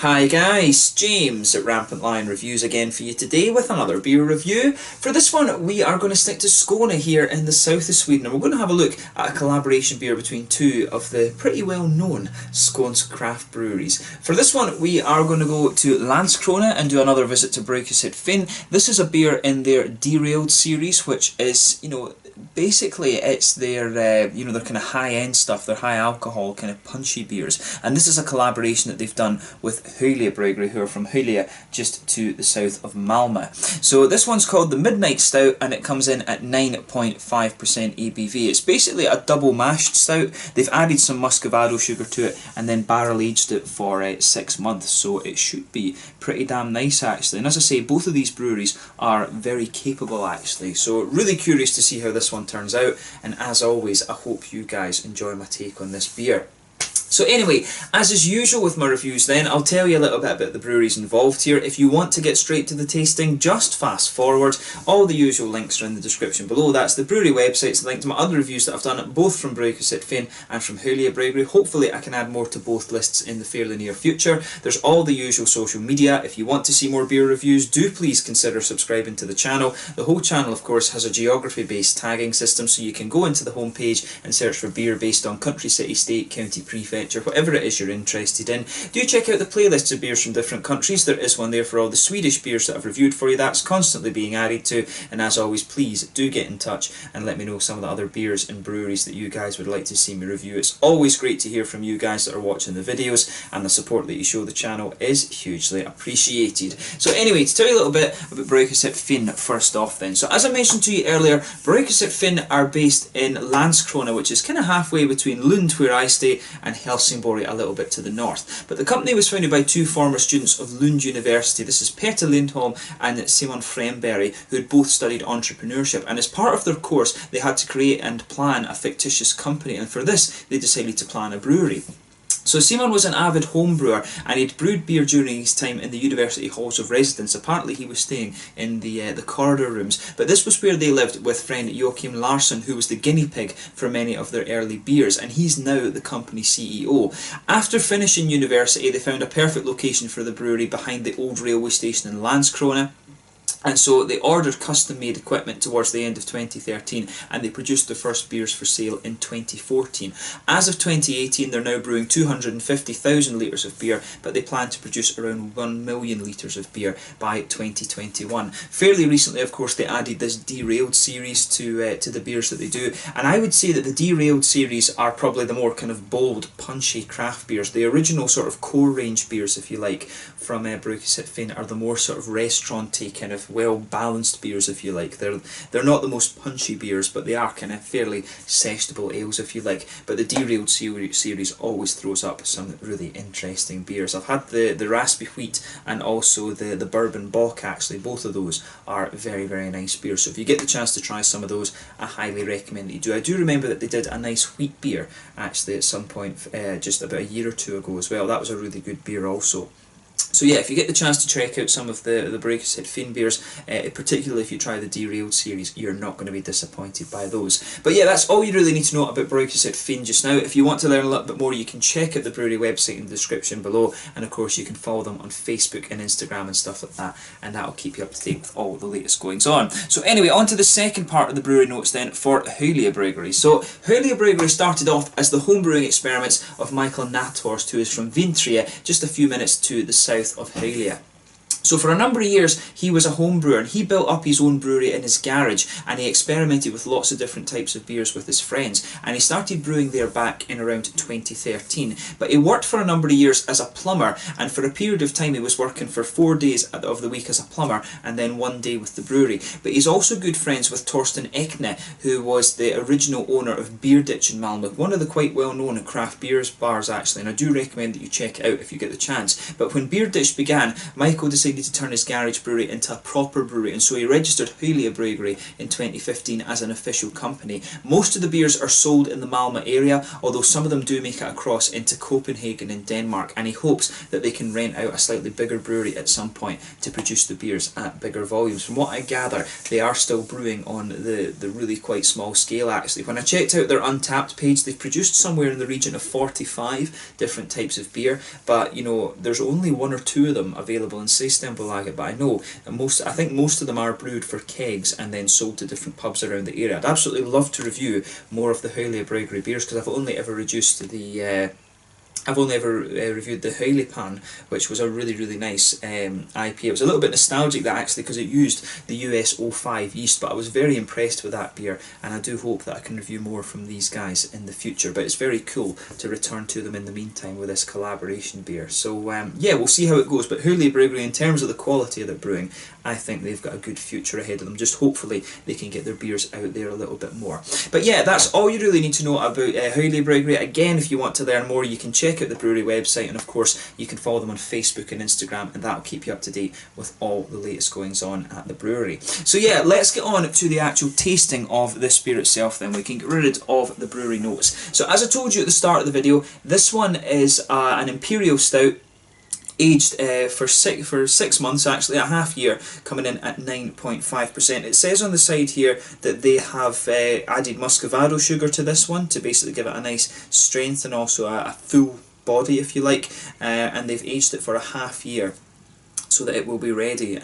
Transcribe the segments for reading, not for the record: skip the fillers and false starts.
Hi guys, James at Rampant Lion Reviews again for you today with another beer review. For this one we are going to stick to Skåne here in the south of Sweden, and we're going to have a look at a collaboration beer between two of the pretty well known Skånsk craft breweries. For this one we are going to go to Landskrona and do another visit to Brygghuset Finn. This is a beer in their Derailed series, which is, basically it's their their kind of high-end stuff, their high alcohol kind of punchy beers, and this is a collaboration that they've done with Hyllie Bryggeri, who are from Hyllie, just to the south of Malmö. So this one's called the Midnight Stout, and it comes in at 9.5% ABV. It's basically a double mashed stout. They've added some muscovado sugar to it and then barrel aged it for 6 months, so it should be pretty damn nice actually. And as I say, both of these breweries are very capable actually, so really curious to see how this one turns out, and as always I hope you guys enjoy my take on this beer. So anyway, as is usual with my reviews then, I'll tell you a little bit about the breweries involved here. If you want to get straight to the tasting, just fast forward. All the usual links are in the description below. That's the brewery websites, the link to my other reviews that I've done, both from Brygghuset Finn and from Hyllie Bryggeri. Hopefully I can add more to both lists in the fairly near future. There's all the usual social media. If you want to see more beer reviews, do please consider subscribing to the channel. The whole channel, of course, has a geography-based tagging system, so you can go into the homepage and search for beer based on country, city, state, county, prefecture, whatever it is you're interested in. Do check out the playlists of beers from different countries. There is one there for all the Swedish beers that I've reviewed for you. That's constantly being added to, and as always, please do get in touch and let me know some of the other beers and breweries that you guys would like to see me review. It's always great to hear from you guys that are watching the videos, and the support that you show the channel is hugely appreciated. So anyway, to tell you a little bit about Brygghuset Finn first off then. So as I mentioned to you earlier, Brygghuset Finn are based in Landskrona, which is kind of halfway between Lund, where I stay, and Helsingborg, a little bit to the north. But the company was founded by two former students of Lund University. This is Peter Lindholm and Simon Fremberg, who had both studied entrepreneurship, and as part of their course they had to create and plan a fictitious company, and for this they decided to plan a brewery. So Simon was an avid home brewer, and he'd brewed beer during his time in the university halls of residence. Apparently he was staying in the corridor rooms, but this was where they lived with friend Joachim Larsson, who was the guinea pig for many of their early beers, and he's now the company's CEO. After finishing university, they found a perfect location for the brewery behind the old railway station in Landskrona. And so they ordered custom-made equipment towards the end of 2013, and they produced their first beers for sale in 2014. As of 2018, they're now brewing 250,000 litres of beer, but they plan to produce around 1 million litres of beer by 2021. Fairly recently, of course, they added this Derailed series to the beers that they do, and I would say that the Derailed series are probably the more kind of bold, punchy craft beers. The original sort of core range beers, if you like, from Brygghuset Finn are the more sort of restaurant-y, kind of well-balanced beers, if you like. They're not the most punchy beers, but they are kind of fairly sessionable ales, if you like. But the Derailed series always throws up some really interesting beers. I've had the Raspy Wheat and also the Bourbon Bock actually. Both of those are very, very nice beers. So if you get the chance to try some of those, I highly recommend that you do. I do remember that they did a nice wheat beer actually at some point just about a year or two ago as well. That was a really good beer also. So yeah, if you get the chance to check out some of the Brygghuset Finn beers, particularly if you try the Derailed series, you're not going to be disappointed by those. But yeah, that's all you really need to know about Brygghuset Finn just now. If you want to learn a little bit more, you can check out the brewery website in the description below, and of course you can follow them on Facebook and Instagram and stuff like that, and that'll keep you up to date with all the latest goings on. So anyway, on to the second part of the brewery notes then for Hyllie Bryggeri. So Hyllie Bryggeri started off as the home brewing experiments of Michael Nathorst, who is from Vintrie, just a few minutes to the south of Hyllie. So for a number of years he was a home brewer, and he built up his own brewery in his garage, and he experimented with lots of different types of beers with his friends, and he started brewing there back in around 2013. But he worked for a number of years as a plumber, and for a period of time he was working for 4 days of the week as a plumber and then 1 day with the brewery. But he's also good friends with Torsten Ekne, who was the original owner of Beer Ditch in Malmö, one of the quite well known craft beers bars actually, and I do recommend that you check it out if you get the chance. But when Beer Ditch began, Michael decided needed to turn his garage brewery into a proper brewery, and so he registered Hyllie Bryggeri in 2015 as an official company. Most of the beers are sold in the Malmö area, although some of them do make it across into Copenhagen in Denmark, and he hopes that they can rent out a slightly bigger brewery at some point to produce the beers at bigger volumes. From what I gather, they are still brewing on the really quite small scale actually. When I checked out their Untappd page, they've produced somewhere in the region of 45 different types of beer, but you know, there's only one or two of them available in Systembolaget, but I know that I think most of them are brewed for kegs and then sold to different pubs around the area. I'd absolutely love to review more of the Hyllie Bryggeri beers, because I've only ever reviewed the Hyllie Pan, which was a really nice IPA. It was a little bit nostalgic that actually, because it used the US 05 yeast, but I was very impressed with that beer, and I do hope that I can review more from these guys in the future. But it's very cool to return to them in the meantime with this collaboration beer. So yeah, we'll see how it goes. But Hyllie Bryggeri, in terms of the quality of their brewing, I think they've got a good future ahead of them. Just hopefully they can get their beers out there a little bit more. But yeah, that's all you really need to know about Hyllie Bryggeri. Again, if you want to learn more, you can check out the brewery website, and of course you can follow them on Facebook and Instagram, and that'll keep you up to date with all the latest goings on at the brewery. So yeah, let's get on to the actual tasting of this beer itself then. We can get rid of the brewery notes. So as I told you at the start of the video, this one is an Imperial Stout, aged for 6 months, actually a half year, coming in at 9.5%. It says on the side here that they have added muscovado sugar to this one to basically give it a nice strength and also a full body, if you like, and they've aged it for a half year so that it will be ready.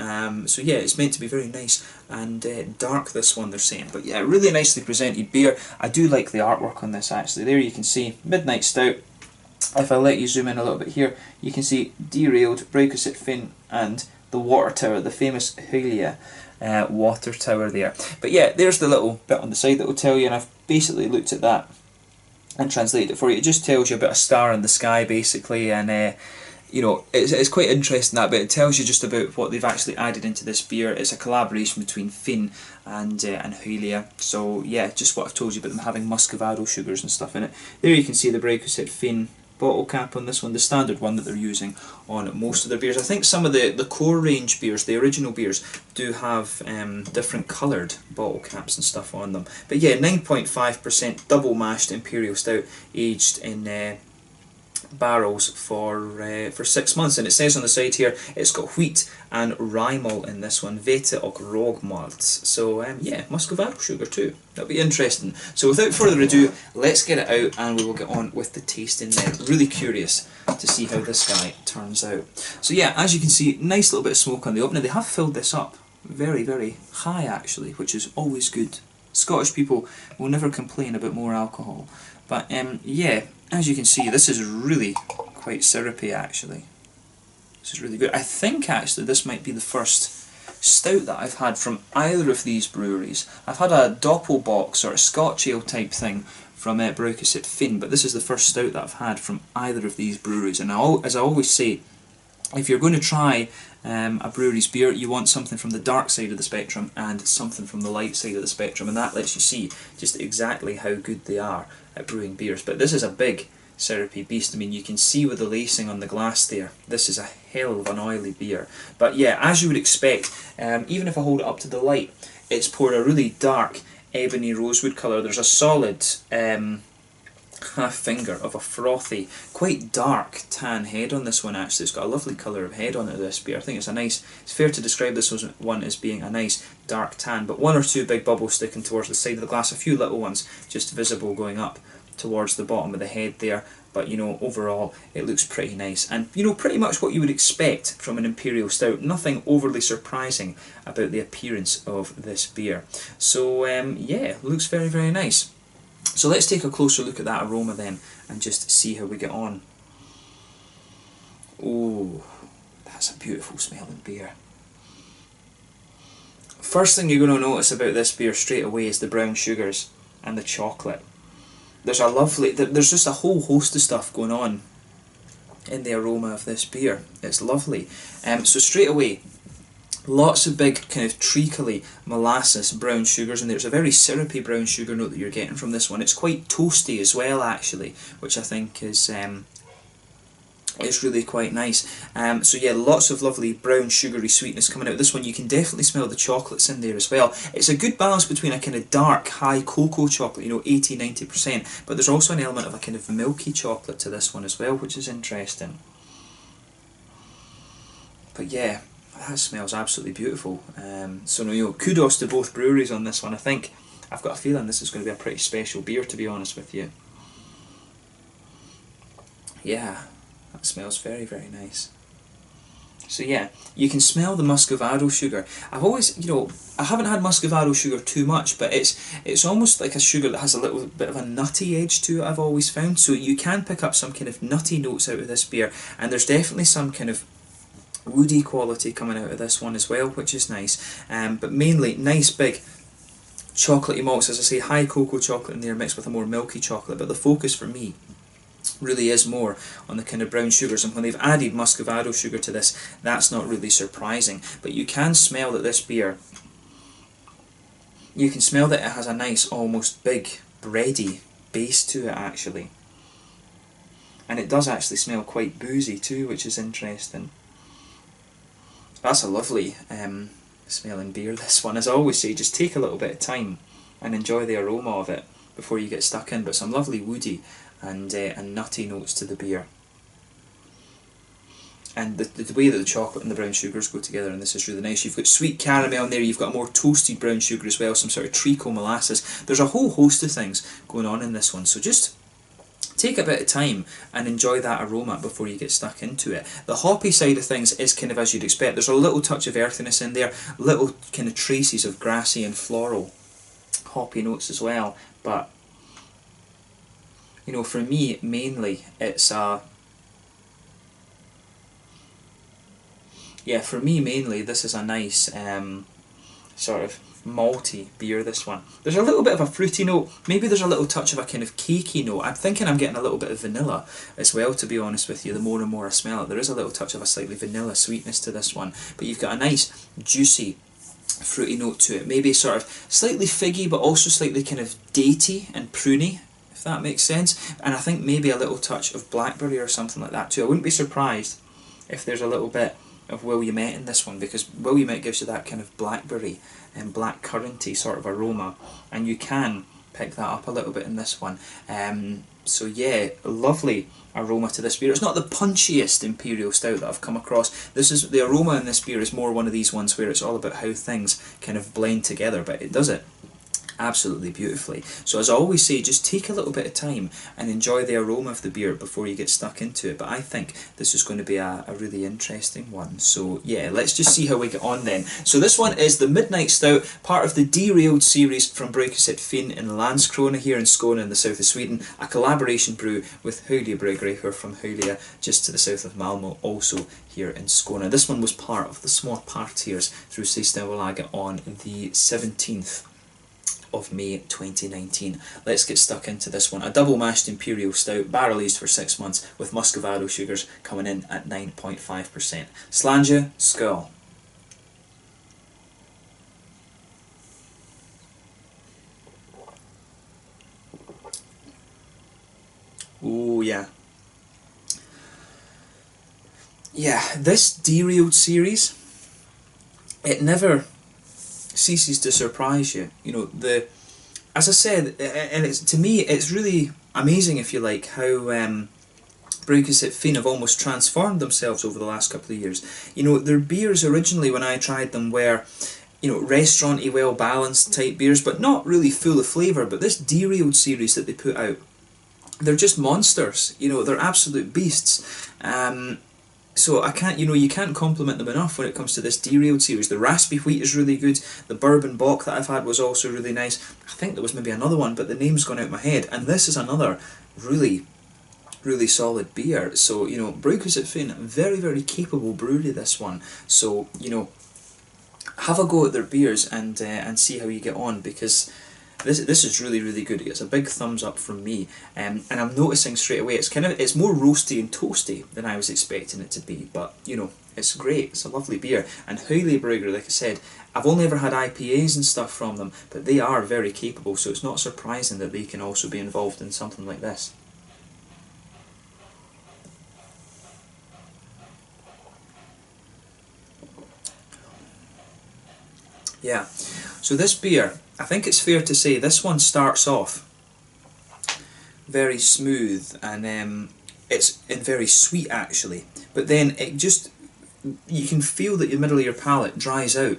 So yeah, it's meant to be very nice and dark, this one, they're saying. But yeah, really nicely presented beer. I do like the artwork on this actually. There you can see Midnight Stout. If I let you zoom in a little bit here, you can see Derailed, Brygghuset Finn, and the water tower, the famous Hyllie water tower there. But yeah, there's the little bit on the side that will tell you, and I've basically looked at that and translated it for you. It just tells you about a star in the sky basically, and you know, it's quite interesting that, but it tells you just about what they've actually added into this beer. It's a collaboration between Finn and Hyllie. So yeah, just what I've told you about them having muscovado sugars and stuff in it. There you can see the Brygghuset Finn bottle cap on this one, the standard one that they're using on most of their beers. I think some of the core range beers, the original beers, do have different coloured bottle caps and stuff on them. But yeah, 9.5% double mashed Imperial Stout, aged in barrels for 6 months, and it says on the side here it's got wheat and rye malt in this one, vete och rågmalt. So yeah, muscovado sugar too. That'll be interesting. So without further ado, let's get it out and we will get on with the tasting then. Really curious to see how this guy turns out. So yeah, as you can see, nice little bit of smoke on the opener. They have filled this up very high actually, which is always good. Scottish people will never complain about more alcohol. But yeah, as you can see, this is really quite syrupy actually. This is really good. I think actually this might be the first stout that I've had from either of these breweries. I've had a doppelbox or a Scotch ale type thing from Brygghuset Finn, but this is the first stout that I've had from either of these breweries. And as I always say, if you're going to try a brewery's beer, you want something from the dark side of the spectrum and something from the light side of the spectrum, and that lets you see just exactly how good they are at brewing beers. But this is a big syrupy beast. I mean, you can see with the lacing on the glass there, this is a hell of an oily beer. But yeah, as you would expect, even if I hold it up to the light, it's poured a really dark ebony rosewood colour. There's a solid half finger of a frothy, quite dark tan head on this one actually. It's got a lovely colour of head on it, this beer. I think it's fair to describe this one as being a nice dark tan, but one or two big bubbles sticking towards the side of the glass, a few little ones just visible going up towards the bottom of the head there. But you know, overall it looks pretty nice, and you know, pretty much what you would expect from an Imperial Stout. Nothing overly surprising about the appearance of this beer. So yeah, looks very nice. So let's take a closer look at that aroma then and just see how we get on. Oh, that's a beautiful smelling beer. First thing you're going to notice about this beer straight away is the brown sugars and the chocolate. There's just a whole host of stuff going on in the aroma of this beer. It's lovely. So straight away, lots of big kind of treacly molasses brown sugars in there. It's a very syrupy brown sugar note that you're getting from this one. It's quite toasty as well actually, which I think is It's really quite nice. So yeah, lots of lovely brown sugary sweetness coming out. This one you can definitely smell the chocolates in there as well. It's a good balance between a kind of dark, high cocoa chocolate, you know, 80–90%, but there's also an element of a kind of milky chocolate to this one as well, which is interesting. But yeah, that smells absolutely beautiful. So you know, kudos to both breweries on this one. I think I've got a feeling this is going to be a pretty special beer, to be honest with you. Yeah. That smells very, very nice. So yeah, you can smell the muscovado sugar. I've always, you know, I haven't had muscovado sugar too much, but it's almost like a sugar that has a little bit of a nutty edge to it, I've always found. So you can pick up some kind of nutty notes out of this beer, and there's definitely some kind of woody quality coming out of this one as well, which is nice. But mainly nice big chocolatey malts, as I say, high cocoa chocolate in there mixed with a more milky chocolate. But the focus for me really is more on the kind of brown sugars, and when they've added muscovado sugar to this, that's not really surprising. But you can smell that this beer, you can smell that it has a nice, almost big, bready base to it actually. And it does actually smell quite boozy too, which is interesting. That's a lovely smelling beer, this one. As I always say, just take a little bit of time and enjoy the aroma of it before you get stuck in, but some lovely woody and nutty notes to the beer. And the way that the chocolate and the brown sugars go together, and this is really nice. You've got sweet caramel in there, you've got a more toasted brown sugar as well, some sort of treacle molasses. There's a whole host of things going on in this one, so just take a bit of time and enjoy that aroma before you get stuck into it. The hoppy side of things is kind of as you'd expect. There's a little touch of earthiness in there, little kind of traces of grassy and floral hoppy notes as well, but you know, for me, mainly, it's for me, mainly, this is a nice, sort of malty beer, this one. There's a little bit of a fruity note, maybe there's a little touch of a kind of cakey note. I'm thinking I'm getting a little bit of vanilla as well, to be honest with you, the more and more I smell it. There is a little touch of a slightly vanilla sweetness to this one, but you've got a nice, juicy, fruity note to it. Maybe sort of slightly figgy, but also slightly kind of datey and pruny, that makes sense. And I think maybe a little touch of blackberry or something like that too. I wouldn't be surprised if there's a little bit of Williamette in this one, because Williamette gives you that kind of blackberry and blackcurranty sort of aroma, and you can pick that up a little bit in this one. So yeah, lovely aroma to this beer. It's not the punchiest Imperial Stout that I've come across. This is, the aroma in this beer is more one of these ones where it's all about how things kind of blend together, but it does it absolutely beautifully. So as I always say, just take a little bit of time and enjoy the aroma of the beer before you get stuck into it. But I think this is going to be a really interesting one. So yeah, let's just see how we get on then. So this one is the Midnight Stout, part of the Derailed series from Brygghuset Finn in Landskrona here in Skåne in the south of Sweden, a collaboration brew with Hyllie Bryggeri, who are from Hyllie, just to the south of Malmo, also here in Skåne. This one was part of the Små Partiers through Systembolaget on the 17th of May 2019. Let's get stuck into this one. A double mashed Imperial Stout, barrel aged for 6 months, with muscovado sugars coming in at 9.5%. Slanja, skål. Oh yeah. Yeah, this Derailed series, it never ceases to surprise you. You know, as I said, and it's, to me, it's really amazing, if you like, how Brygghuset Finn have almost transformed themselves over the last couple of years. You know, their beers originally, when I tried them, were, you know, restaurant-y, well-balanced type beers, but not really full of flavour. But this Derailed series that they put out, they're just monsters. You know, they're absolute beasts. So I can't, you know, you can't compliment them enough when it comes to this Derailed series. The raspy wheat is really good. The bourbon bock that I've had was also really nice. I think there was maybe another one, but the name's gone out of my head. And this is another really, really solid beer. So, you know, Brygghuset Finn, very, very capable brewery, this one. So, you know, have a go at their beers and see how you get on, because this is really, really good. It's a big thumbs up from me, and I'm noticing straight away it's more roasty and toasty than I was expecting it to be. But you know, it's great. It's a lovely beer. And Hyllie Bryggeri, like I said, I've only ever had IPAs and stuff from them, but they are very capable. So it's not surprising that they can also be involved in something like this. Yeah, so this beer, I think it's fair to say this one starts off very smooth, and it's very sweet actually, but then it just, you can feel that the middle of your palate dries out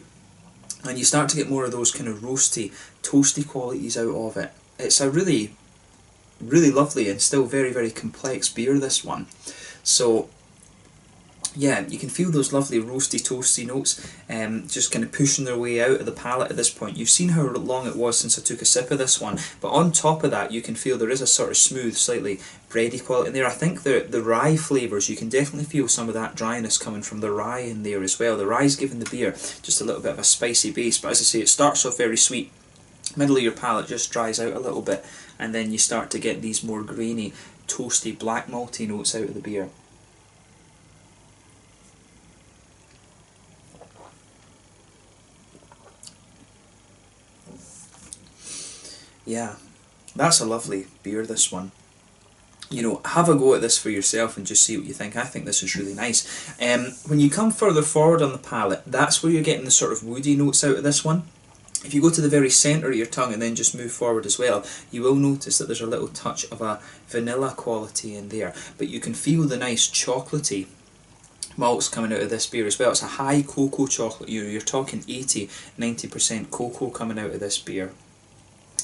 and you start to get more of those kind of roasty, toasty qualities out of it. It's a really, really lovely and still very, very complex beer, this one. So yeah, you can feel those lovely roasty, toasty notes just kind of pushing their way out of the palate at this point. You've seen how long it was since I took a sip of this one, but on top of that you can feel there is a sort of smooth, slightly bready quality in there. I think the rye flavours, you can definitely feel some of that dryness coming from the rye in there as well. The rye's giving the beer just a little bit of a spicy base, but as I say, it starts off very sweet, middle of your palate just dries out a little bit, and then you start to get these more grainy, toasty, black malty notes out of the beer. Yeah, that's a lovely beer, this one. You know, have a go at this for yourself and just see what you think. I think this is really nice. When you come further forward on the palate, that's where you're getting the sort of woody notes out of this one. If you go to the very centre of your tongue and then just move forward as well, you will notice that there's a little touch of a vanilla quality in there. But you can feel the nice chocolatey malts coming out of this beer as well. It's a high cocoa chocolate. You're talking 80–90% cocoa coming out of this beer.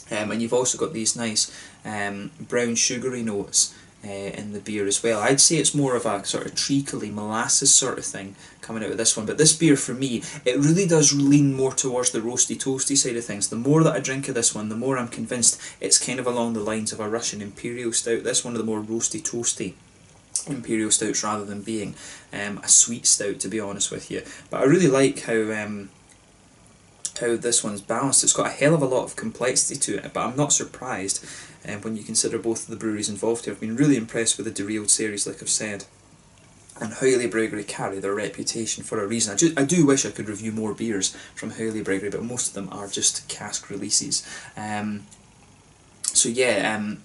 And you've also got these nice brown sugary notes in the beer as well. I'd say it's more of a sort of treacly molasses sort of thing coming out of this one. But this beer for me, it really does lean more towards the roasty toasty side of things. The more that I drink of this one, the more I'm convinced it's kind of along the lines of a Russian Imperial Stout. This one of the more roasty toasty Imperial Stouts rather than being a sweet stout, to be honest with you. But I really like how this one's balanced. It's got a hell of a lot of complexity to it, but I'm not surprised when you consider both of the breweries involved here. I've been really impressed with the Derailed series, like I've said, and Hyllie Bryggeri carry their reputation for a reason. I do wish I could review more beers from Hyllie Bryggeri, but most of them are just cask releases. So yeah,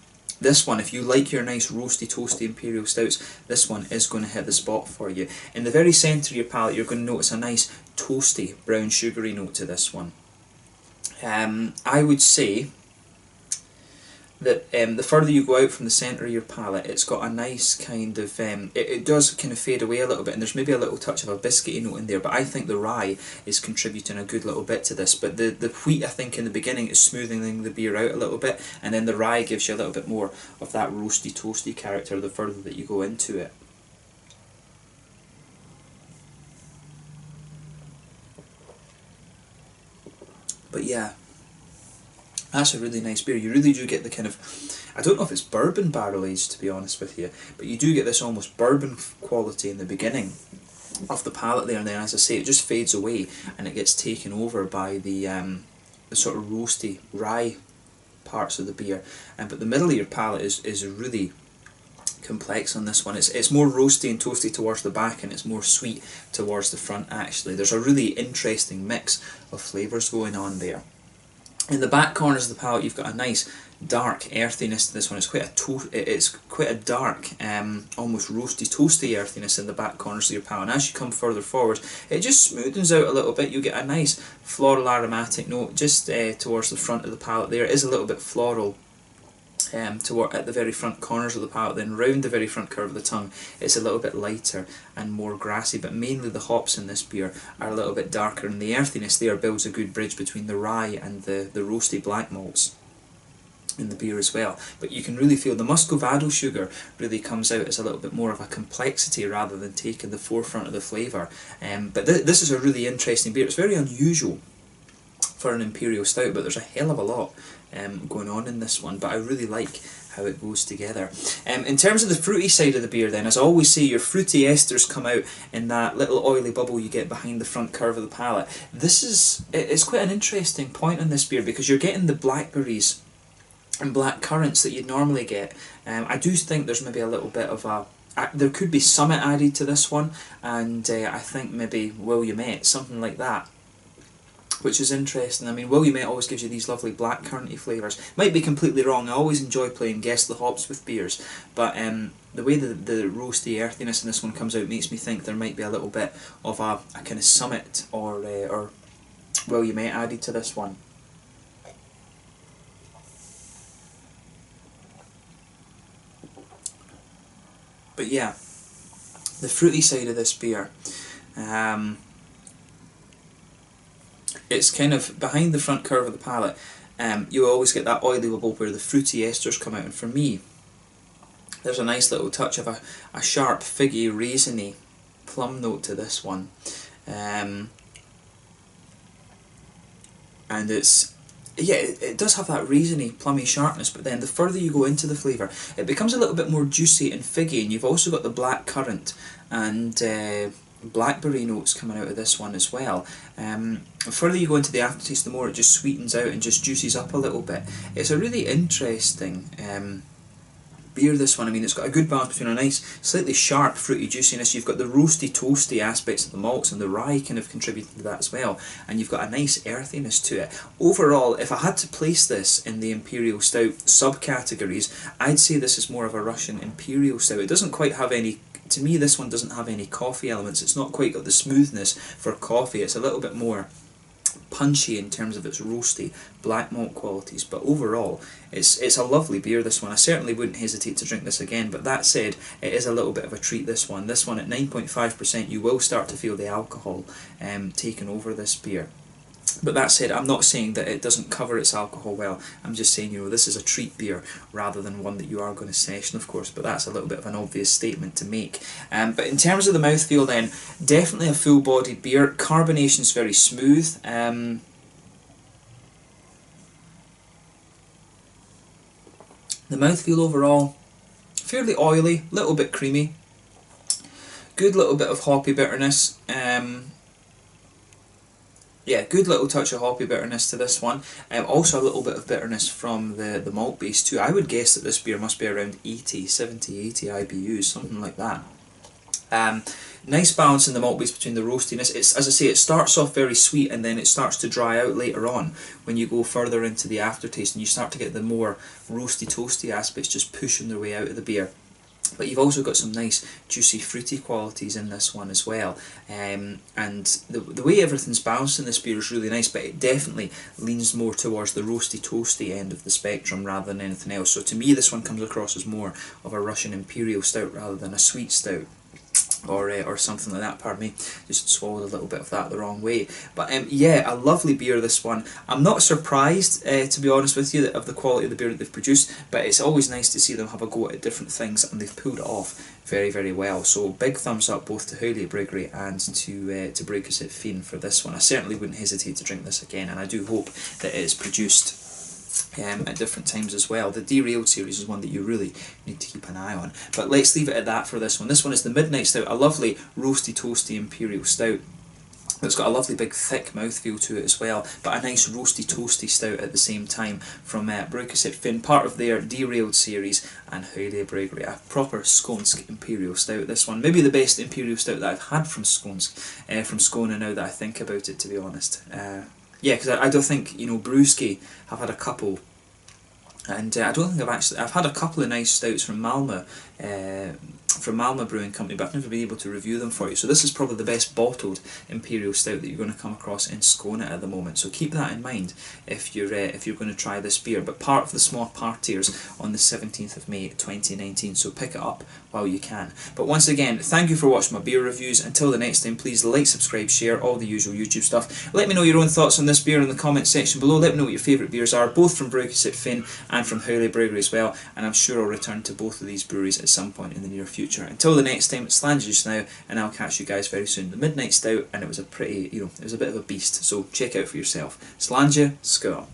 this one, if you like your nice roasty toasty Imperial Stouts, this one is going to hit the spot for you. In the very centre of your palate, you're going to notice a nice toasty brown sugary note to this one. I would say that the further you go out from the centre of your palate, it's got a nice kind of, it does kind of fade away a little bit, and there's maybe a little touch of a biscuity note in there, but I think the rye is contributing a good little bit to this. But the wheat, I think in the beginning, is smoothing the beer out a little bit, and then the rye gives you a little bit more of that roasty toasty character the further that you go into it. But yeah, that's a really nice beer. You really do get the kind of, I don't know if it's bourbon barrel aged, to be honest with you, but you do get this almost bourbon quality in the beginning of the palate there, and then as I say, it just fades away and it gets taken over by the sort of roasty rye parts of the beer. But the middle of your palate is really complex on this one. It's more roasty and toasty towards the back, and it's more sweet towards the front actually. There's a really interesting mix of flavours going on there. In the back corners of the palate, you've got a nice dark earthiness to this one. It's quite a dark, almost roasty, toasty earthiness in the back corners of your palate. And as you come further forward, it just smoothens out a little bit. You get a nice floral aromatic note just towards the front of the palate there. It is a little bit floral at the very front corners of the palate. Then round the very front curve of the tongue, it's a little bit lighter and more grassy, but mainly the hops in this beer are a little bit darker, and the earthiness there builds a good bridge between the rye and the roasty black malts in the beer as well. But you can really feel the muscovado sugar really comes out as a little bit more of a complexity rather than taking the forefront of the flavour. But this is a really interesting beer. It's very unusual for an Imperial Stout, but there's a hell of a lot going on in this one, but I really like how it goes together. In terms of the fruity side of the beer then, as I always say, your fruity esters come out in that little oily bubble you get behind the front curve of the palate. It's quite an interesting point on this beer, because you're getting the blackberries and black currants that you'd normally get. I do think there's maybe a little bit of there could be summit added to this one, and I think maybe Williamette, something like that, which is interesting. I mean, Williamette always gives you these lovely black curranty flavours. Might be completely wrong. I always enjoy playing Guess the Hops with beers, but the way the roasty earthiness in this one comes out makes me think there might be a little bit of a kind of summit or Williamette added to this one. But yeah, the fruity side of this beer, it's kind of behind the front curve of the palate. You always get that oily bubble where the fruity esters come out, and for me, there's a nice little touch of a sharp, figgy, raisiny plum note to this one. And it's, yeah, it does have that raisiny, plummy sharpness, but then the further you go into the flavour, it becomes a little bit more juicy and figgy, and you've also got the black currant and blackberry notes coming out of this one as well. The further you go into the aftertaste, the more it just sweetens out and just juices up a little bit. It's a really interesting beer, this one. I mean, it's got a good balance between a nice, slightly sharp, fruity juiciness. You've got the roasty, toasty aspects of the malts, and the rye kind of contributing to that as well. And you've got a nice earthiness to it. Overall, if I had to place this in the Imperial Stout subcategories, I'd say this is more of a Russian Imperial Stout. It doesn't quite have any, to me, this one doesn't have any coffee elements. It's not quite got the smoothness for coffee. It's a little bit more punchy in terms of its roasty black malt qualities, but overall it's a lovely beer, this one. I certainly wouldn't hesitate to drink this again, but that said, it is a little bit of a treat, this one. This one at 9.5%, you will start to feel the alcohol taking over this beer. But that said, I'm not saying that it doesn't cover its alcohol well. I'm just saying, you know, this is a treat beer rather than one that you are going to session, of course, but that's a little bit of an obvious statement to make. But in terms of the mouthfeel then, definitely a full-bodied beer. Carbonation's very smooth. The mouthfeel overall, fairly oily, little bit creamy. Good little bit of hoppy bitterness. Yeah, good little touch of hoppy bitterness to this one. Also a little bit of bitterness from the malt base too. I would guess that this beer must be around 70, 80 IBUs, something like that. Nice balance in the malt base between the roastiness. It's, as I say, it starts off very sweet and then it starts to dry out later on when you go further into the aftertaste and you start to get the more roasty toasty aspects just pushing their way out of the beer. But you've also got some nice juicy fruity qualities in this one as well, and the way everything's balanced in this beer is really nice, but it definitely leans more towards the roasty toasty end of the spectrum rather than anything else. So to me this one comes across as more of a Russian Imperial Stout rather than a sweet stout. Or something like that, pardon me, just swallowed a little bit of that the wrong way. But yeah, a lovely beer, this one. I'm not surprised, to be honest with you, of the quality of the beer that they've produced, but it's always nice to see them have a go at different things, and they've pulled it off very, very well. So big thumbs up both to Hyllie Bryggeri and to Brygghuset Finn for this one. I certainly wouldn't hesitate to drink this again, and I do hope that it is produced at different times as well. The Derailed series is one that you really need to keep an eye on. But let's leave it at that for this one. This one is the Midnight Stout, a lovely roasty toasty Imperial Stout. It's got a lovely big thick mouthfeel to it as well, but a nice roasty toasty stout at the same time from Brygghuset Finn, part of their Derailed series, and Hyllie Bryggeri, a proper Skånsk Imperial Stout, this one. Maybe the best Imperial Stout that I've had from Skånsk, from Skåne now that I think about it, to be honest. Yeah, because I don't think, you know, Brewski have had a couple, and I don't think I've had a couple of nice stouts from Malmö Brewing Company, but I've never been able to review them for you. So this is probably the best bottled Imperial Stout that you're going to come across in Skåne at the moment. So keep that in mind if you're going to try this beer. But part of the small partiers on the 17th of May 2019, so pick it up while you can. But once again, thank you for watching my beer reviews. Until the next time, please like, subscribe, share, all the usual YouTube stuff. Let me know your own thoughts on this beer in the comment section below. Let me know what your favourite beers are, both from Brygghuset Finn and from Hyllie Bryggeri as well. And I'm sure I'll return to both of these breweries at some point in the near future. Until the next time, it's Slange just now, and I'll catch you guys very soon. The Midnight Stout, and it was a pretty, it was a bit of a beast, so check it out for yourself. Slange, Skåne.